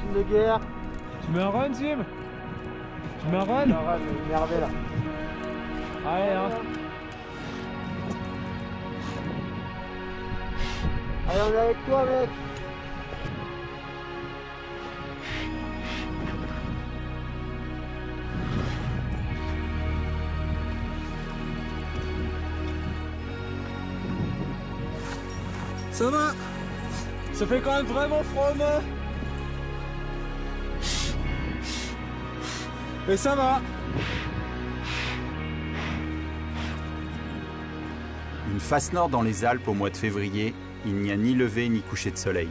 machine de guerre. Tu mets un run, Sim? Tu mets un run? Ah, merdé là. Allez, hein. Allez, on est avec toi, mec. Ça va? Ça fait quand même vraiment froid, moi. Mais ça va. Une face nord dans les Alpes au mois de février, il n'y a ni lever ni coucher de soleil.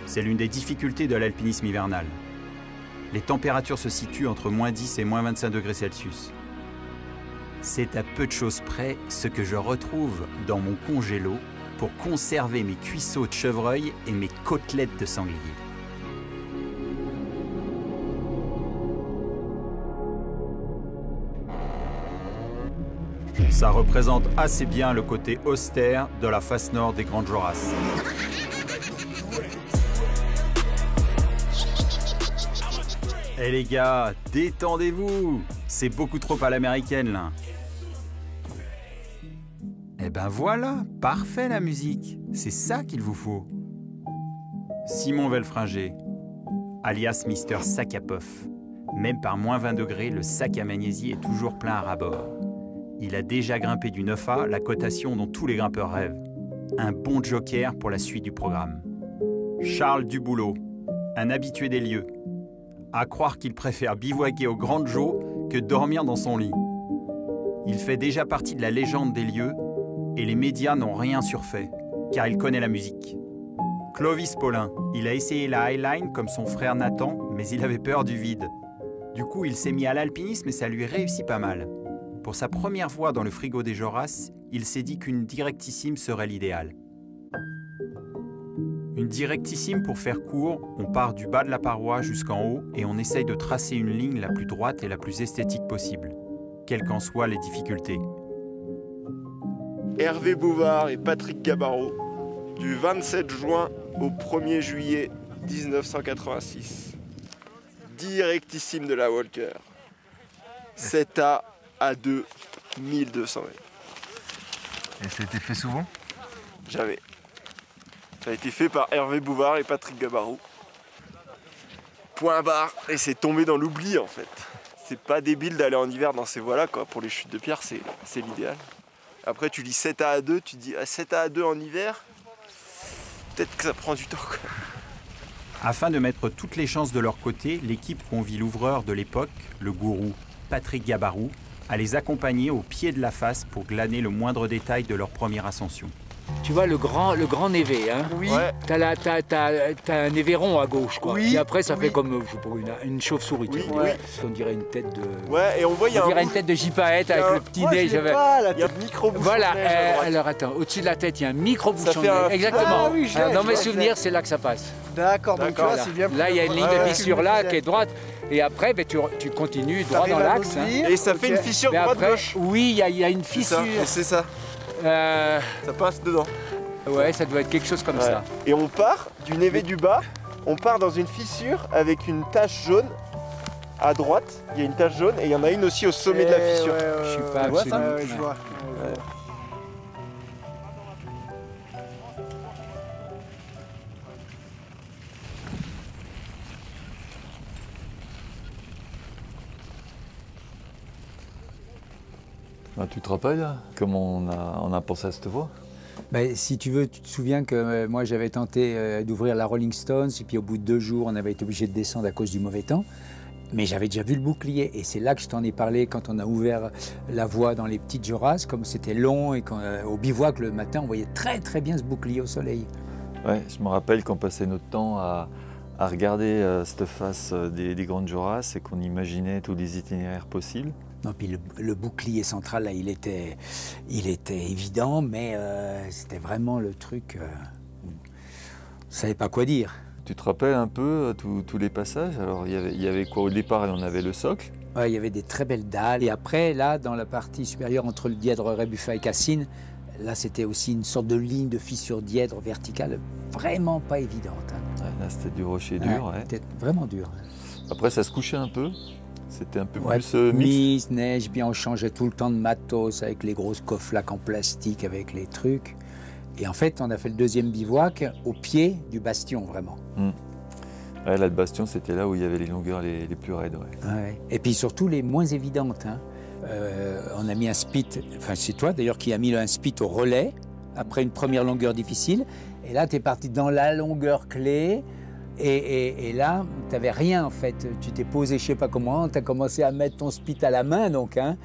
C'est l'une des difficultés de l'alpinisme hivernal. Les températures se situent entre -10 et -25 degrés Celsius. C'est à peu de choses près ce que je retrouve dans mon congélo pour conserver mes cuisseaux de chevreuil et mes côtelettes de sanglier. Ça représente assez bien le côté austère de la face nord des Grandes Jorasses. Eh les gars, détendez-vous! C'est beaucoup trop à l'américaine là. Eh ben voilà, parfait la musique. C'est ça qu'il vous faut. Simon Velfringer, alias Mister Sac à Puff. Même par -20 degrés, le sac à magnésie est toujours plein à ras-bord. Il a déjà grimpé du 9A, la cotation dont tous les grimpeurs rêvent. Un bon joker pour la suite du programme. Charles Duboulot, un habitué des lieux. À croire qu'il préfère bivouaquer au Grand Jo que dormir dans son lit. Il fait déjà partie de la légende des lieux et les médias n'ont rien surfait, car il connaît la musique. Clovis Paulin, il a essayé la highline comme son frère Nathan, mais il avait peur du vide. Du coup, il s'est mis à l'alpinisme et ça lui réussit pas mal. Pour sa première fois dans le frigo des Jorasses, il s'est dit qu'une directissime serait l'idéal. Une directissime, pour faire court, on part du bas de la paroi jusqu'en haut et on essaye de tracer une ligne la plus droite et la plus esthétique possible, quelles qu'en soient les difficultés. Hervé Bouvard et Patrick Gabarreau, du 27 juin au 1er juillet 1986. Directissime de la Walker. 7A à 2, 1200 mètres. Et ça a été fait souvent? Jamais. Ça a été fait par Hervé Bouvard et Patrick Gabarreau. Point barre, et c'est tombé dans l'oubli en fait. C'est pas débile d'aller en hiver dans ces voies-là, quoi. Pour les chutes de pierre, c'est l'idéal. Après, tu lis 7A à 2, tu te dis 7A à 2 en hiver, peut-être que ça prend du temps, quoi. Afin de mettre toutes les chances de leur côté, l'équipe convie l'ouvreur de l'époque, le gourou Patrick Gabarreau, à les accompagner au pied de la face pour glaner le moindre détail de leur première ascension. Tu vois le grand névé, hein? Oui. Ouais. T'as un névéron à gauche, quoi. Oui. Puis après, ça Oui. fait comme je sais pas, une chauve-souris. Oui, tu vois. oui. On dirait une tête de. Ouais, et on voit, il y a On dirait un une tête de gypaète il y a avec un- le petit Moi, nez. je l'ai pas, la il y a un tête. micro-bouchon Voilà, de neige à droite. alors attends, au-dessus de la tête, il y a un micro-bouchon Ça de fait un- neige. Exactement. Ah oui, je l'ai, Alors, dans je mes l'ai, je souvenirs, l'ai. c'est là que ça passe. D'accord, donc tu vois, D'accord. c'est bien. Là, il y a une ligne Ouais, de ouais. fissure là qui est droite. Et après, ben, tu continues droit T'arrives dans à l'axe. hein. l'ouvrir, Et ça fait ok. une fissure Mais après, droite-gauche. oui, il y a une C'est ça, fissure. et c'est ça. Euh, Ça passe dedans. ouais, ça doit être quelque chose comme Ouais. ça. Et on part du névé du bas, on part dans une fissure avec une tache jaune à droite. Il y a une tache jaune et il y en a une aussi au sommet de la fissure. Je suis pas Tu vois ça? absolument- Ouais, je vois. Ah, tu te rappelles comment on a pensé à cette voie? Ben, si tu veux, tu te souviens que moi j'avais tenté d'ouvrir la Rolling Stones et puis au bout de 2 jours on avait été obligé de descendre à cause du mauvais temps. Mais j'avais déjà vu le bouclier et c'est là que je t'en ai parlé quand on a ouvert la voie dans les petites Jorasses, comme c'était long et au bivouac le matin on voyait très très bien ce bouclier au soleil. Ouais, je me rappelle qu'on passait notre temps à regarder cette face des Grandes Jorasses et qu'on imaginait tous les itinéraires possibles. Non, puis le bouclier central là il était évident, mais c'était vraiment le truc, on ne savait pas quoi dire. Tu te rappelles un peu tous les passages? Alors il y avait quoi au départ? On avait le socle. Ouais, il y avait des très belles dalles. Et après, là, dans la partie supérieure, entre le Dièdre, Rébuffa et Cassine, Là, c'était aussi une sorte de ligne de fissure dièdre verticale, vraiment pas évidente. Hein. Ouais, là, c'était du rocher dur. Ouais. C'était vraiment dur. Après, ça se couchait un peu. C'était un peu Ouais, plus mixte. mise, neige, puis on changeait tout le temps de matos avec les grosses cofflaques en plastique, avec les trucs. Et en fait, on a fait le deuxième bivouac au pied du bastion, vraiment. Ouais, là, le bastion, c'était là où il y avait les longueurs les plus raides. Ouais. Ouais. Et puis surtout les moins évidentes. Hein. On a mis un spit, enfin c'est toi d'ailleurs qui a mis un spit au relais, après une première longueur difficile. Et là, tu es parti dans la longueur clé. Et là, tu n'avais rien en fait. Tu t'es posé, je ne sais pas comment, tu as commencé à mettre ton spit à la main donc, hein,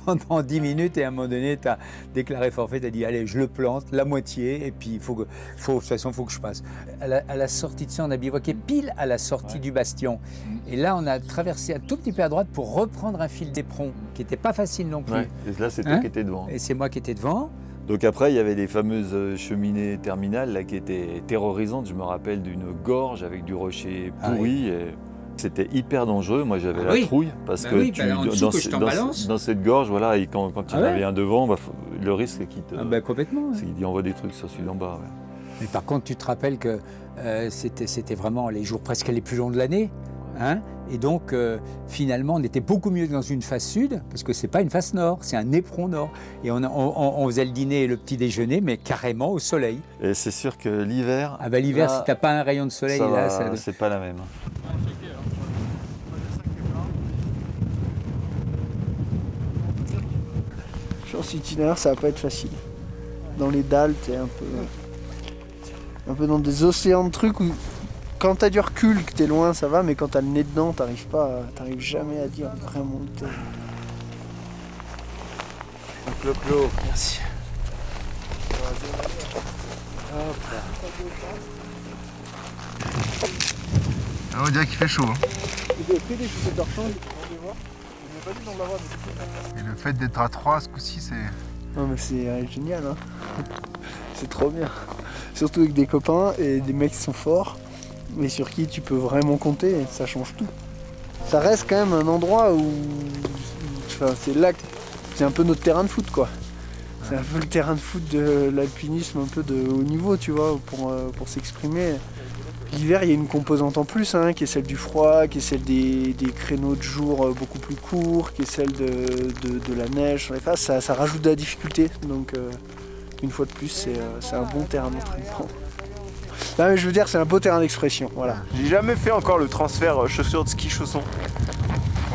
pendant 10 minutes. Et à un moment donné, tu as déclaré forfait, tu as dit allez, je le plante, la moitié. Et puis, de toute façon, il faut que je passe. À la sortie de ça, on a bivouaqué pile à la sortie du bastion. Et là, on a traversé un tout petit peu à droite pour reprendre un fil d'éperon qui n'était pas facile non plus. Ouais. Et là, c'est toi qui étais devant. Et c'est moi qui étais devant. Donc après, il y avait les fameuses cheminées terminales là, qui étaient terrorisantes. Je me rappelle d'une gorge avec du rocher pourri. Et c'était hyper dangereux. Moi, j'avais la trouille parce que dans cette gorge, voilà, et quand il y en avait un devant, bah, le risque c'est complètement. C'est qu'il envoie des trucs sur celui d'en bas. Ouais. Mais par contre, tu te rappelles que c'était vraiment les jours presque les plus longs de l'année. Hein, et donc, finalement, on était beaucoup mieux dans une face sud, parce que ce n'est pas une face nord, c'est un éperon nord. Et on faisait le dîner et le petit déjeuner, mais carrément au soleil. Et c'est sûr que l'hiver... Ah ben l'hiver, si tu n'as pas un rayon de soleil, là... C'est pas la même. Chance itinéraire, ça va pas être facile. Dans les dalles, t'es un peu dans des océans de trucs où... Quand t'as du recul, que t'es loin, ça va, mais quand t'as le nez dedans, t'arrives jamais à dire vraiment où t'es. Clo-clo. Merci. Ah, on dirait qu'il fait chaud. Hein. Et le fait d'être à 3 ce coup-ci, c'est... Non mais c'est génial, hein. C'est trop bien. Surtout avec des copains et des mecs qui sont forts. Mais sur qui tu peux vraiment compter, ça change tout. Ça reste quand même un endroit où... Enfin, c'est là que... C'est un peu notre terrain de foot, quoi. C'est un peu le terrain de foot de l'alpinisme, un peu de haut niveau, tu vois, pour s'exprimer. L'hiver, il y a une composante en plus, hein, qui est celle du froid, qui est celle des créneaux de jour beaucoup plus courts, qui est celle de la neige sur les faces. Ça rajoute de la difficulté, donc une fois de plus, c'est un bon terrain d'entraînement. Non mais je veux dire, c'est un beau terrain d'expression, voilà. J'ai jamais fait encore le transfert chaussures de ski chaussons.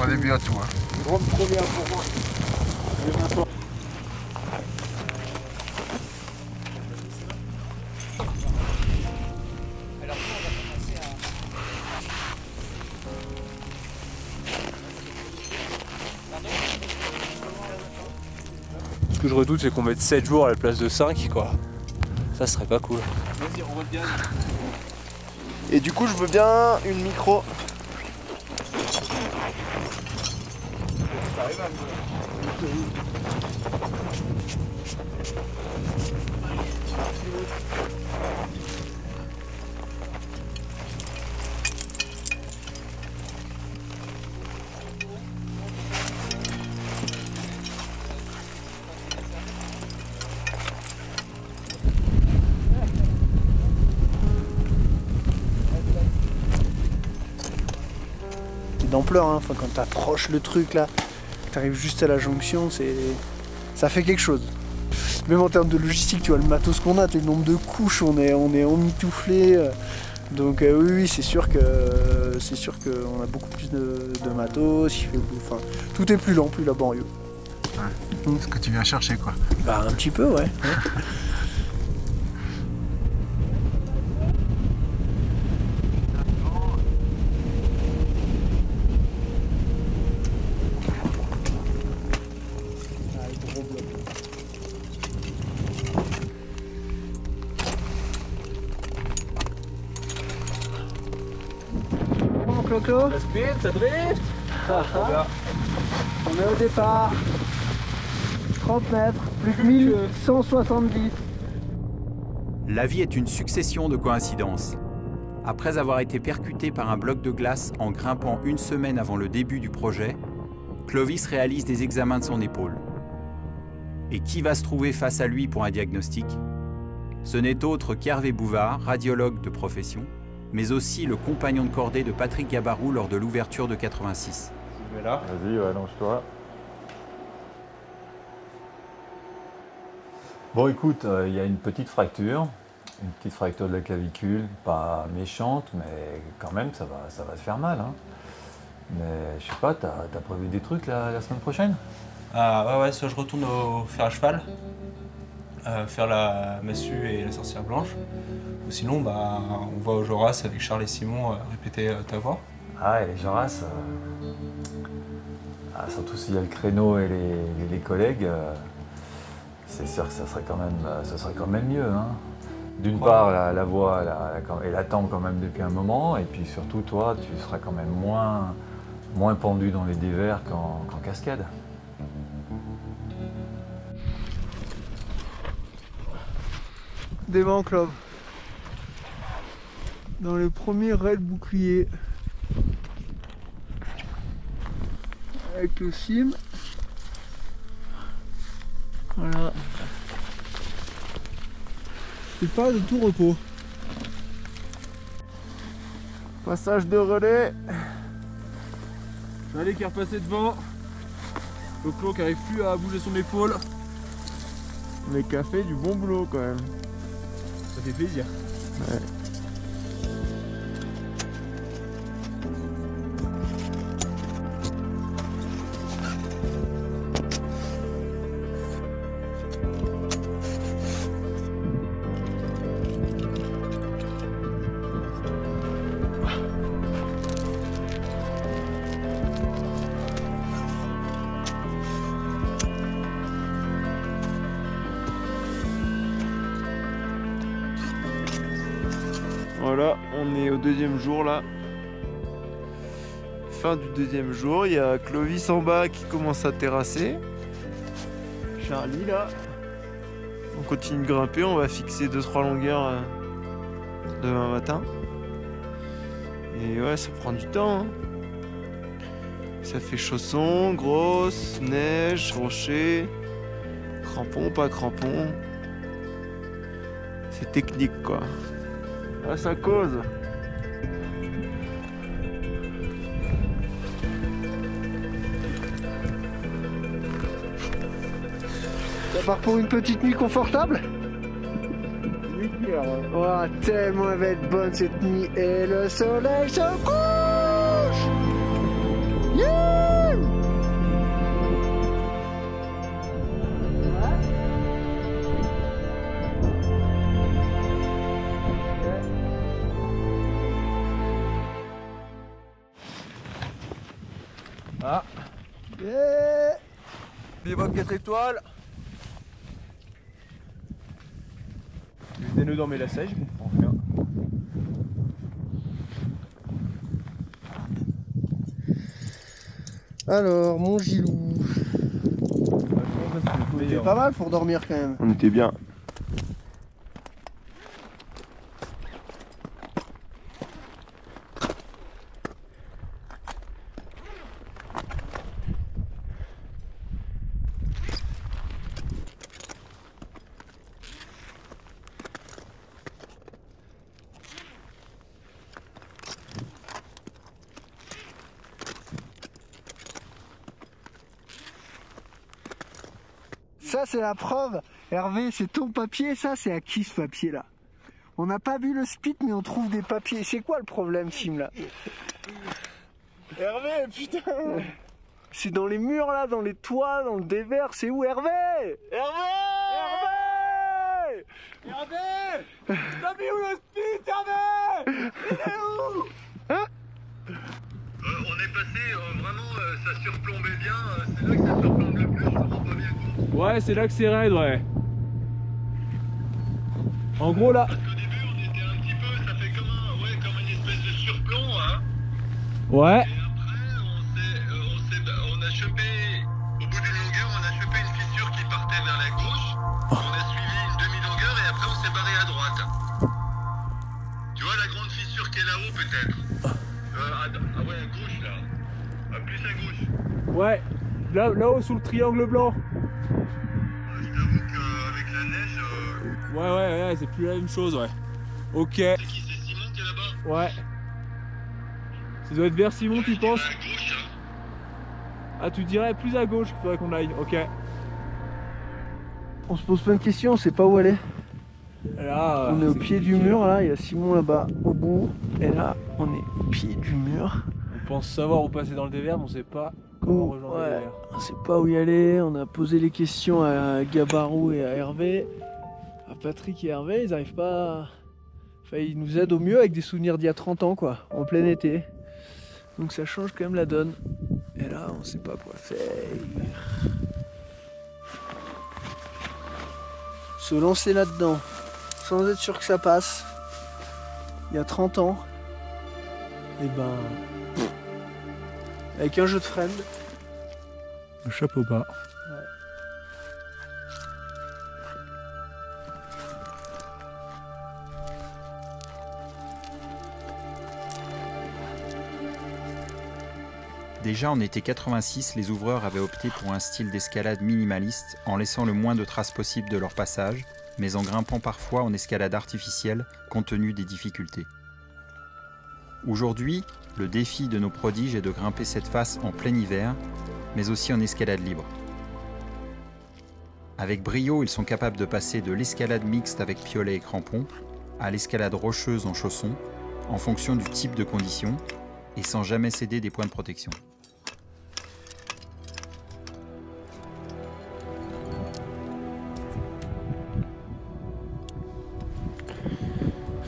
On début à tout. Hein. Grande première pour moi. Ce que je redoute, c'est qu'on mette 7 jours à la place de 5, quoi. Ça serait pas cool. Vas-y, on vote bien. Et du coup, je veux bien une micro. D'ampleur, hein. Enfin, quand tu approches le truc là, tu arrives juste à la jonction, ça fait quelque chose. Même en termes de logistique, tu vois le matos qu'on a, le nombre de couches, on est emmitouflé. Donc oui, c'est sûr qu'on a beaucoup plus de matos, enfin, tout est plus lent, plus laborieux. Ouais. Ce que tu viens chercher, quoi. Bah un petit peu, ouais. Clo-clo. Ça speed, ça drift. On est au départ. 30 mètres, plus de 1170. La vie est une succession de coïncidences. Après avoir été percuté par un bloc de glace en grimpant une semaine avant le début du projet, Clovis réalise des examens de son épaule. Et qui va se trouver face à lui pour un diagnostic? Ce n'est autre qu'Hervé Bouvard, radiologue de profession, mais aussi le compagnon de cordée de Patrick Gabarrou lors de l'ouverture de 86. Vas-y, allonge-toi. Bon, écoute, il y a une petite fracture de la clavicule, pas méchante, mais quand même, ça va te faire mal. Hein. Mais je sais pas, t'as prévu des trucs la semaine prochaine? Ah ouais, soit je retourne au fer à cheval, faire la massue et la sorcière blanche, ou sinon bah, on va au Joras avec Charles et Simon répéter ta voix. Ah, et les Joras, surtout s'il y a le créneau et les collègues, c'est sûr que ça serait quand même mieux. Hein. D'une part, la voix, elle attend quand même depuis un moment, et puis surtout, toi, tu seras quand même moins pendu dans les dévers qu'en cascade. Des Manclove. Dans le premier raid bouclier. Avec le sim. Voilà. C'est pas de tout repos. Passage de relais. Allez qui est repassé devant. Le Clos qui n'arrive plus à bouger son épaule. Mais qui a fait du bon boulot quand même. Ça fait plaisir. Ouais. Voilà, on est au deuxième jour là. Fin du deuxième jour, il y a Clovis en bas qui commence à terrasser. Charlie là. On continue de grimper, on va fixer 2-3 longueurs demain matin. Et ouais, ça prend du temps. Hein. Ça fait chaussons, grosse, neige, rocher, crampons, pas crampons. C'est technique quoi. Ah, ça cause. Ça part pour une petite nuit confortable? Oh, tellement elle va être bonne cette nuit. Et le soleil se couche. Yeah! Ah. Yeah! Bivouac 4 étoiles. J'ai des nœuds dans mes lacets, je comprends rien. Alors, mon Gilou. C'était pas mal pour dormir quand même. On était bien. Ça c'est la preuve. Hervé, c'est ton papier, ça c'est à qui ce papier là? On n'a pas vu le spit mais on trouve des papiers. C'est quoi le problème, Sim là? Hervé, putain! C'est dans les murs là, dans les toits, dans le dévers, c'est où Hervé? Hervé! Hervé! Hervé! T'as mis où le spit, Hervé? Il est où? Hein? On est passé, vraiment, ça surplombait bien, c'est là que ça surplombe le plus, je me rends pas bien compte. Ouais, c'est là que c'est raide, ouais. En gros, là. Parce qu'au début, on était un petit peu, ça fait comme une espèce de surplomb, hein. Ouais. Et après, on a chopé, au bout d'une longueur, on a chopé une fissure qui partait vers la gauche. On a suivi une demi-longueur et après, on s'est barré à droite. Tu vois la grande fissure qui est là-haut, peut-être? Ah ouais, à gauche, là. Plus à gauche. Ouais. Là-haut, sous le triangle blanc. Ouais, c'est plus la même chose, ouais. Ok. C'est qui, c'est Simon qui est là-bas? Ouais. Ça doit être vers Simon, tu penses? À gauche, hein. Ah, tu dirais plus à gauche qu'il faudrait qu'on aille, ok. On se pose plein de questions, on sait pas où aller. Là, on est au pied du mur, là, il y a Simon là-bas au bout. Et là, on est au pied du mur. On pense savoir où passer dans le désert, mais on sait pas comment rejoindre le désert. On sait pas où y aller, on a posé les questions à Gabarou et à Hervé. À Patrick et Hervé, ils n'arrivent pas... Enfin, ils nous aident au mieux avec des souvenirs d'il y a 30 ans, quoi, en plein été. Donc ça change quand même la donne. Et là, on sait pas quoi faire. Se lancer là-dedans, sans être sûr que ça passe, il y a 30 ans, et ben... avec un jeu de friend. Le chapeau bas. Ouais. Déjà en été 86, les ouvreurs avaient opté pour un style d'escalade minimaliste en laissant le moins de traces possible de leur passage, mais en grimpant parfois en escalade artificielle compte tenu des difficultés. Aujourd'hui, le défi de nos prodiges est de grimper cette face en plein hiver, mais aussi en escalade libre. Avec brio, ils sont capables de passer de l'escalade mixte avec piolet et crampons à l'escalade rocheuse en chaussons, en fonction du type de conditions, et sans jamais céder des points de protection.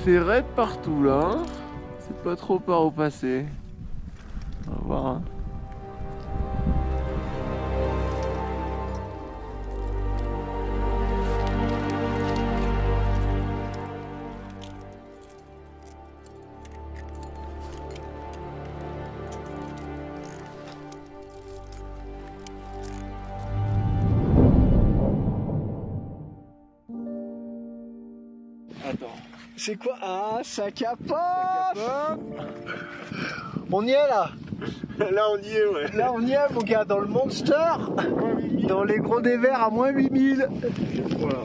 C'est raide partout là, hein. C'est pas trop par où passer. On va voir. Hein. Attends. C'est quoi? Ah, ça capote! On y est là! Là on y est, ouais. Là on y est, mon gars, dans le Monster! Dans les gros dévers à moins 8000! Voilà.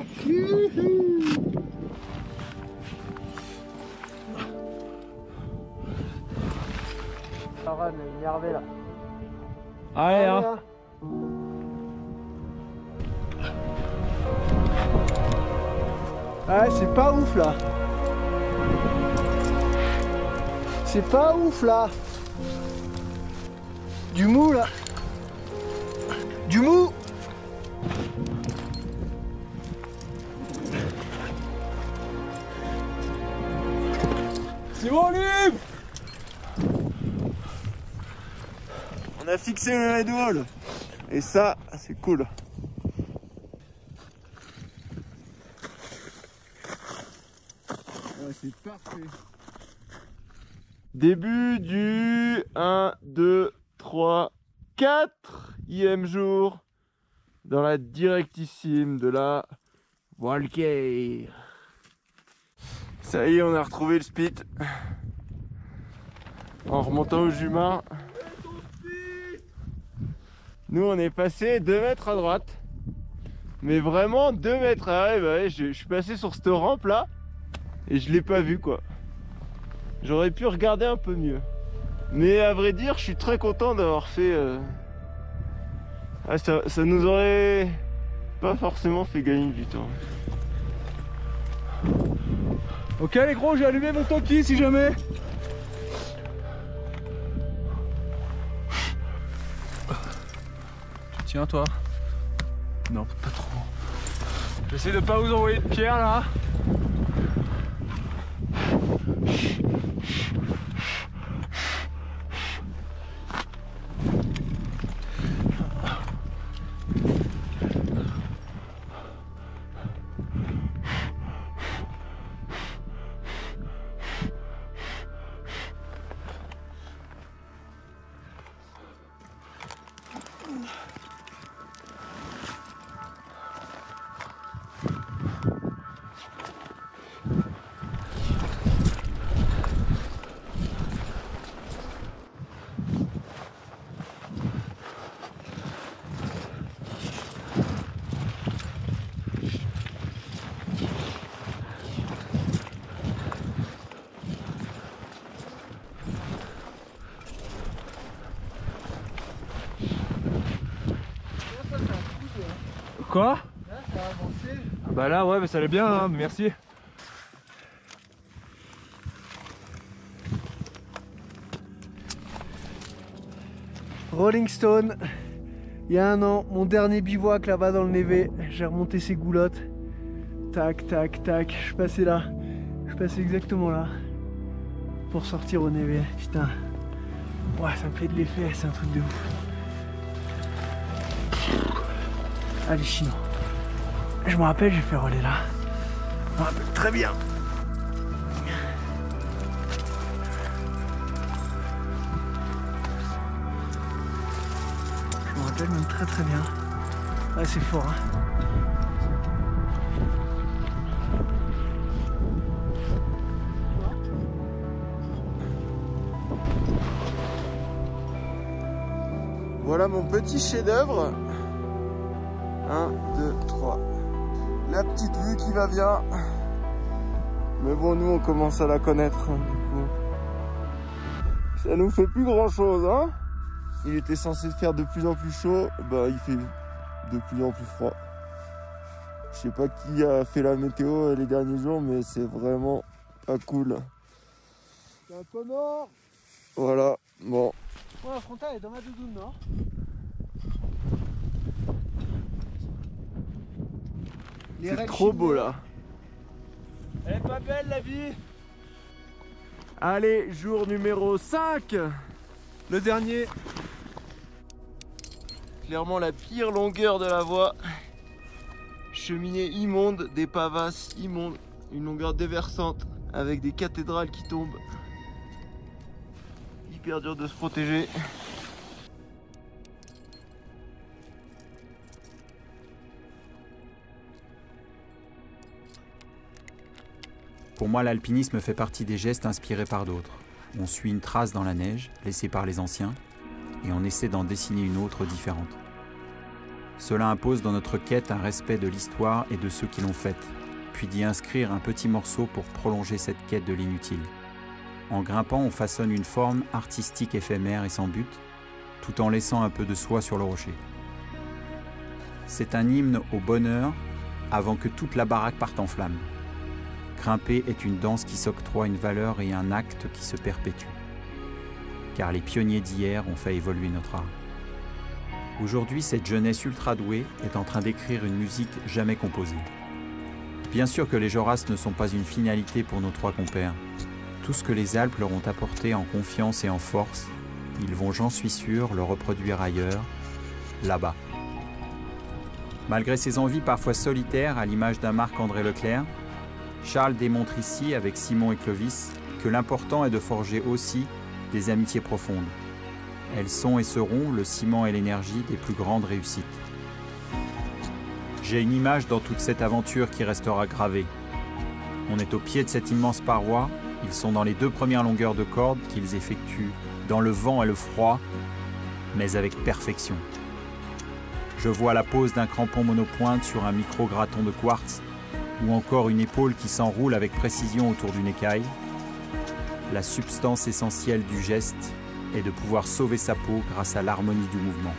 Aran est énervé là. Allez, hein! Là. Ah, c'est pas ouf là. C'est pas ouf là. Du mou là. Du mou. C'est bon, libre. On a fixé le red wall. Et ça, c'est cool. C'est parfait. Début du 1, 2, 3, 4e jour dans la directissime de la Walker. Ça y est, on a retrouvé le spit. En remontant au Jumin. Nous, on est passé 2 mètres à droite. Mais vraiment 2 mètres. Ah ouais, bah ouais, je suis passé sur cette rampe là. Et je l'ai pas vu quoi. J'aurais pu regarder un peu mieux. Mais à vrai dire, je suis très content d'avoir fait... Ah, ça nous aurait pas forcément fait gagner du temps. Ok les gros, j'ai allumé mon toki si jamais. Tu tiens toi? Non, pas trop. J'essaie de pas vous envoyer de pierre là. Quoi? Là, ça a avancé. Bah là, ouais, mais ça allait bien, hein, merci. Rolling Stone, il y a 1 an, mon dernier bivouac là-bas dans le névé. J'ai remonté ces goulottes. Tac, tac, tac. Je passais là. Je passais exactement là. Pour sortir au névé. Putain. Ouais, ça me fait de l'effet, c'est un truc de ouf. Allez, Chino. Je me rappelle, j'ai fait relais là. Je me rappelle très bien. Je me rappelle même très très bien. Ouais, c'est fort, hein. Voilà mon petit chef-d'œuvre. 1, 2, 3. La petite vue qui va bien. Mais bon, nous on commence à la connaître. Du coup. Ça nous fait plus grand chose, hein. Il était censé faire de plus en plus chaud. Bah, il fait de plus en plus froid. Je sais pas qui a fait la météo les derniers jours, mais c'est vraiment pas cool. C'est un peu mort. Voilà, bon. Oh, la frontale est dans ma doudoune, non? C'est trop beau là. Elle est pas belle la vie. Allez, jour numéro 5. Le dernier. Clairement la pire longueur de la voie. Cheminée immonde, des pavasses immondes, une longueur déversante avec des cathédrales qui tombent. Hyper dur de se protéger. Pour moi, l'alpinisme fait partie des gestes inspirés par d'autres. On suit une trace dans la neige, laissée par les anciens, et on essaie d'en dessiner une autre différente. Cela impose dans notre quête un respect de l'histoire et de ceux qui l'ont faite, puis d'y inscrire un petit morceau pour prolonger cette quête de l'inutile. En grimpant, on façonne une forme artistique éphémère et sans but, tout en laissant un peu de soi sur le rocher. C'est un hymne au bonheur avant que toute la baraque parte en flammes. Grimper est une danse qui s'octroie une valeur et un acte qui se perpétue. Car les pionniers d'hier ont fait évoluer notre art. Aujourd'hui, cette jeunesse ultra douée est en train d'écrire une musique jamais composée. Bien sûr que les Joras ne sont pas une finalité pour nos 3 compères. Tout ce que les Alpes leur ont apporté en confiance et en force, ils vont, j'en suis sûr, le reproduire ailleurs, là-bas. Malgré ses envies parfois solitaires, à l'image d'un Marc-André Leclerc, Charles démontre ici, avec Simon et Clovis, que l'important est de forger aussi des amitiés profondes. Elles sont et seront le ciment et l'énergie des plus grandes réussites. J'ai une image dans toute cette aventure qui restera gravée. On est au pied de cette immense paroi, ils sont dans les 2 premières longueurs de corde qu'ils effectuent dans le vent et le froid, mais avec perfection. Je vois la pose d'un crampon monopointe sur un micro-graton de quartz, ou encore une épaule qui s'enroule avec précision autour d'une écaille. La substance essentielle du geste est de pouvoir sauver sa peau grâce à l'harmonie du mouvement.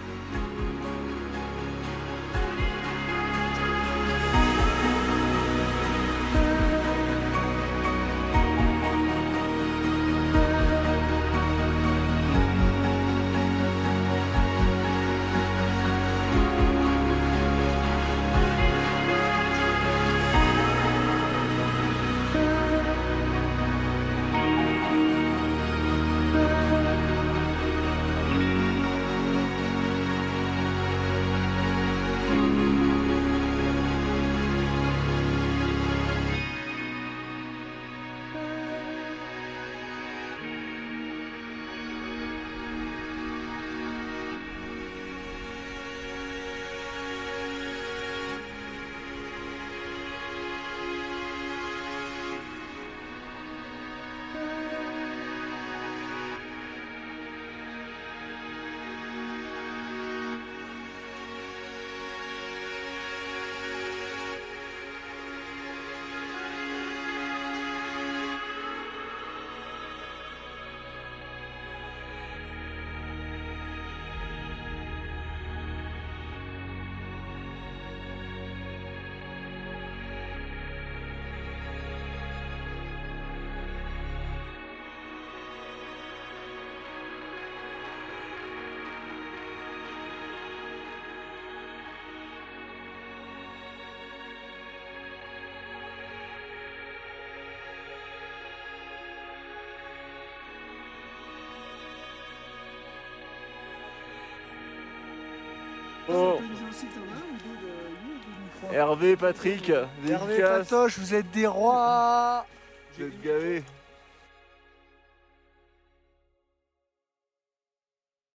Bon. Hervé, Patrick, Hervé, Patoche, vous êtes des rois. Vous êtes gavés.